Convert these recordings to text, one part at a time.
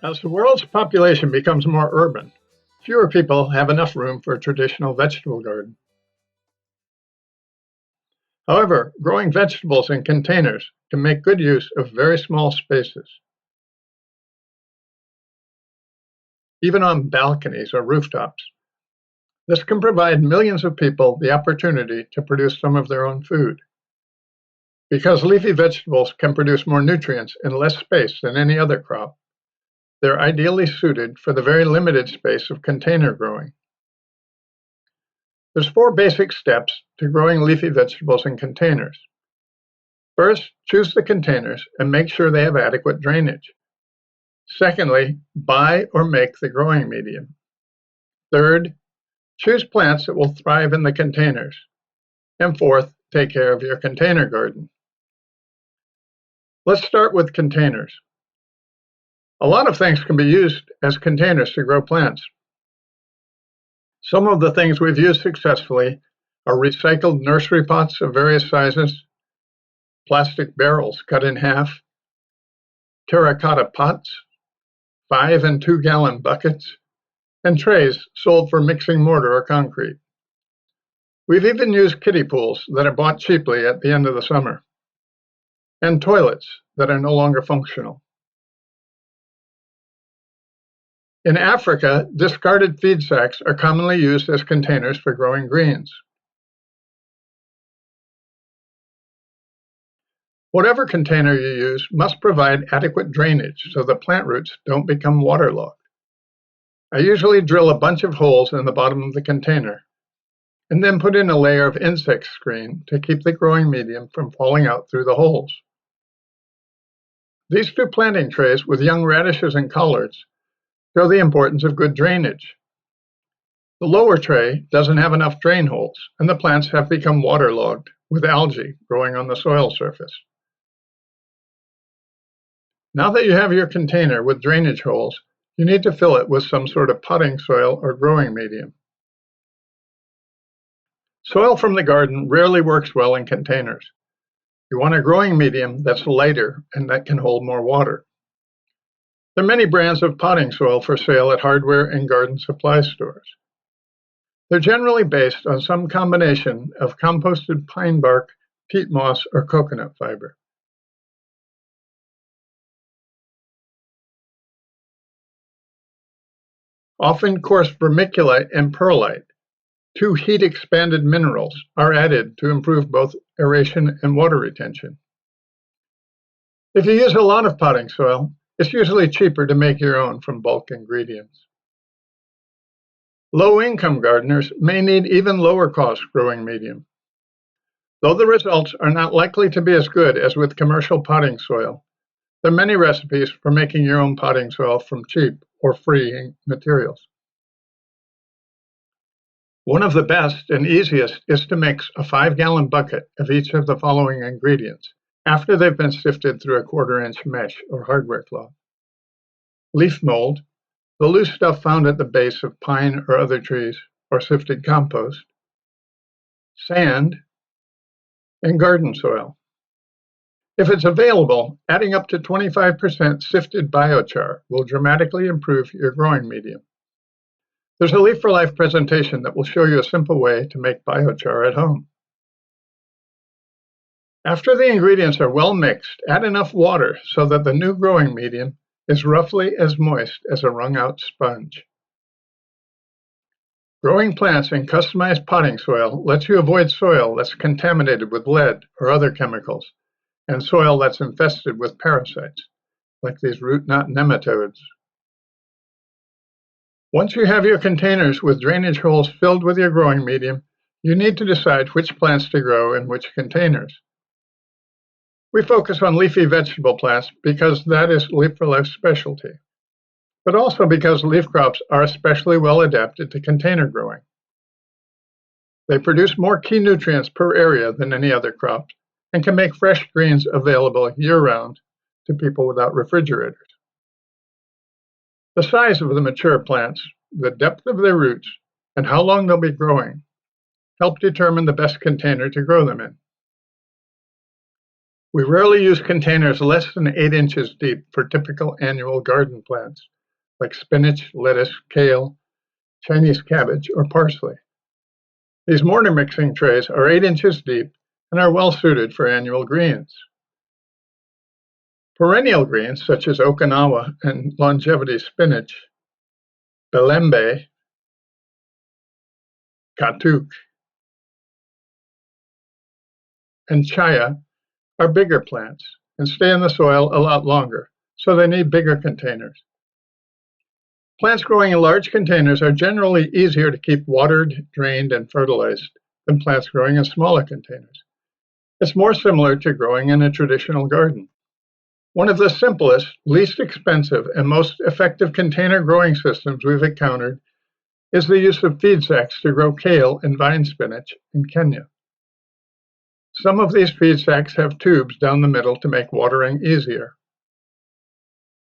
As the world's population becomes more urban, fewer people have enough room for a traditional vegetable garden. However, growing vegetables in containers can make good use of very small spaces. Even on balconies or rooftops. This can provide millions of people the opportunity to produce some of their own food. Because leafy vegetables can produce more nutrients in less space than any other crop, they're ideally suited for the very limited space of container growing. There's 4 basic steps to growing leafy vegetables in containers. First, choose the containers and make sure they have adequate drainage. Secondly, buy or make the growing medium. Third, choose plants that will thrive in the containers. And fourth, take care of your container garden. Let's start with containers. A lot of things can be used as containers to grow plants. Some of the things we've used successfully are recycled nursery pots of various sizes, plastic barrels cut in half, terracotta pots, 5 and 2 gallon buckets, and trays sold for mixing mortar or concrete. We've even used kiddie pools that are bought cheaply at the end of the summer, and toilets that are no longer functional. In Africa, discarded feed sacks are commonly used as containers for growing greens. Whatever container you use must provide adequate drainage so the plant roots don't become waterlogged. I usually drill a bunch of holes in the bottom of the container and then put in a layer of insect screen to keep the growing medium from falling out through the holes. These 2 planting trays with young radishes and collards show the importance of good drainage. The lower tray doesn't have enough drain holes, and the plants have become waterlogged with algae growing on the soil surface. Now that you have your container with drainage holes, you need to fill it with some sort of potting soil or growing medium. Soil from the garden rarely works well in containers. You want a growing medium that's lighter and that can hold more water. There are many brands of potting soil for sale at hardware and garden supply stores. They're generally based on some combination of composted pine bark, peat moss, or coconut fiber. Often coarse vermiculite and perlite, 2 heat-expanded minerals, are added to improve both aeration and water retention. If you use a lot of potting soil, it's usually cheaper to make your own from bulk ingredients. Low-income gardeners may need even lower-cost growing medium. Though the results are not likely to be as good as with commercial potting soil, there are many recipes for making your own potting soil from cheap or free materials. One of the best and easiest is to mix a 5-gallon bucket of each of the following ingredients after they've been sifted through a 1/4-inch mesh or hardware cloth. Leaf mold, the loose stuff found at the base of pine or other trees, or sifted compost, sand, and garden soil. If it's available, adding up to 25% sifted biochar will dramatically improve your growing medium. There's a Leaf for Life presentation that will show you a simple way to make biochar at home. After the ingredients are well mixed, add enough water so that the new growing medium is roughly as moist as a wrung-out sponge. Growing plants in customized potting soil lets you avoid soil that's contaminated with lead or other chemicals, and soil that's infested with parasites, like these root knot nematodes. Once you have your containers with drainage holes filled with your growing medium, you need to decide which plants to grow in which containers. We focus on leafy vegetable plants because that is Leaf for Life's specialty, but also because leaf crops are especially well adapted to container growing. They produce more key nutrients per area than any other crop and can make fresh greens available year-round to people without refrigerators. The size of the mature plants, the depth of their roots, and how long they'll be growing help determine the best container to grow them in. We rarely use containers less than 8 inches deep for typical annual garden plants, like spinach, lettuce, kale, Chinese cabbage, or parsley. These mortar mixing trays are 8 inches deep and are well suited for annual greens. Perennial greens such as Okinawa and longevity spinach, belembe, katuk, and chaya are bigger plants and stay in the soil a lot longer, so they need bigger containers. Plants growing in large containers are generally easier to keep watered, drained, and fertilized than plants growing in smaller containers. It's more similar to growing in a traditional garden. One of the simplest, least expensive, and most effective container growing systems we've encountered is the use of feed sacks to grow kale and vine spinach in Kenya. Some of these feed sacks have tubes down the middle to make watering easier.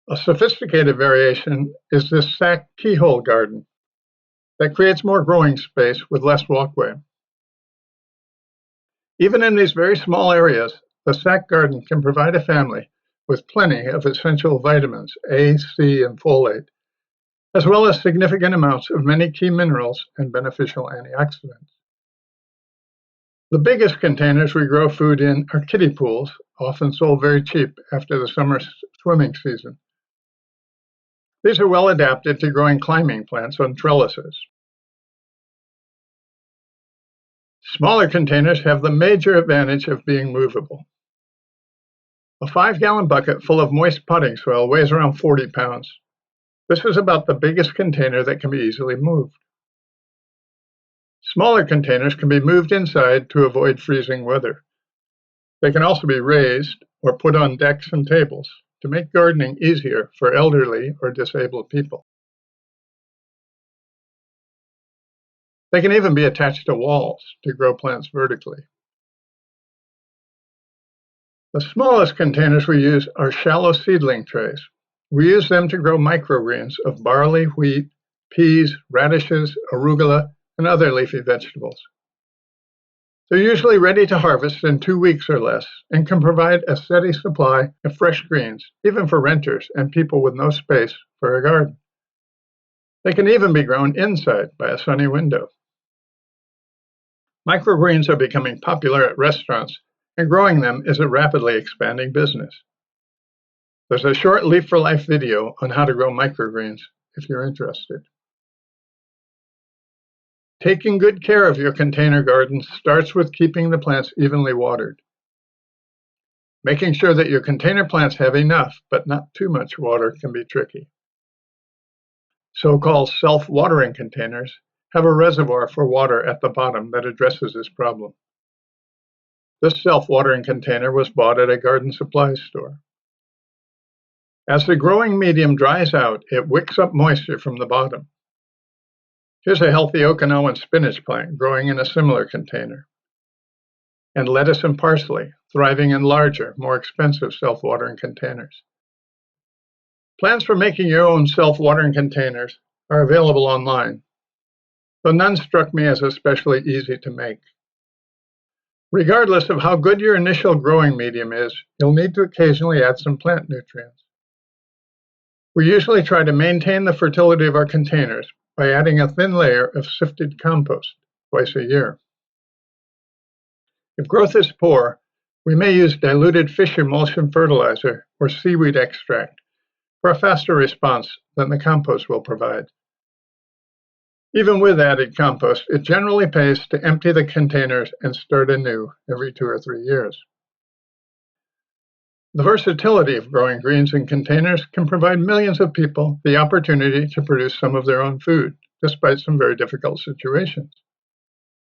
A sophisticated variation is this sack keyhole garden that creates more growing space with less walkway. Even in these very small areas, the sack garden can provide a family with plenty of essential vitamins A, C, and folate, as well as significant amounts of many key minerals and beneficial antioxidants. The biggest containers we grow food in are kiddie pools, often sold very cheap after the summer swimming season. These are well adapted to growing climbing plants on trellises. Smaller containers have the major advantage of being movable. A 5-gallon bucket full of moist potting soil weighs around 40 pounds. This is about the biggest container that can be easily moved. Smaller containers can be moved inside to avoid freezing weather. They can also be raised or put on decks and tables to make gardening easier for elderly or disabled people. They can even be attached to walls to grow plants vertically. The smallest containers we use are shallow seedling trays. We use them to grow microgreens of barley, wheat, peas, radishes, arugula, and other leafy vegetables. They're usually ready to harvest in 2 weeks or less and can provide a steady supply of fresh greens, even for renters and people with no space for a garden. They can even be grown inside by a sunny window. Microgreens are becoming popular at restaurants, and growing them is a rapidly expanding business. There's a short Leaf for Life video on how to grow microgreens if you're interested. Taking good care of your container garden starts with keeping the plants evenly watered. Making sure that your container plants have enough but not too much water can be tricky. So-called self-watering containers have a reservoir for water at the bottom that addresses this problem. This self-watering container was bought at a garden supply store. As the growing medium dries out, it wicks up moisture from the bottom. Here's a healthy Okinawan spinach plant growing in a similar container, and lettuce and parsley thriving in larger, more expensive self-watering containers. Plans for making your own self-watering containers are available online, though none struck me as especially easy to make. Regardless of how good your initial growing medium is, you'll need to occasionally add some plant nutrients. We usually try to maintain the fertility of our containers by adding a thin layer of sifted compost twice a year. If growth is poor, we may use diluted fish emulsion fertilizer or seaweed extract for a faster response than the compost will provide. Even with added compost, it generally pays to empty the containers and start anew every 2 or 3 years. The versatility of growing greens in containers can provide millions of people the opportunity to produce some of their own food, despite some very difficult situations.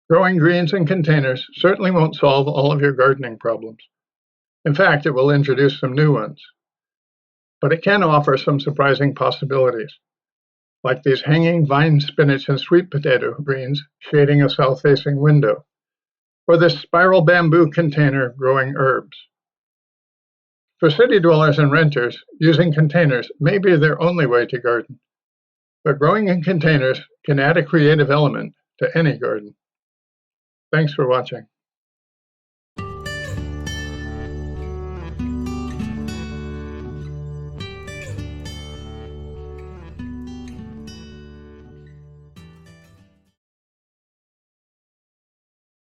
Growing greens in containers certainly won't solve all of your gardening problems. In fact, it will introduce some new ones. But it can offer some surprising possibilities, like these hanging vine spinach and sweet potato greens shading a south-facing window, or this spiral bamboo container growing herbs. For city dwellers and renters, using containers may be their only way to garden, but growing in containers can add a creative element to any garden. Thanks for watching.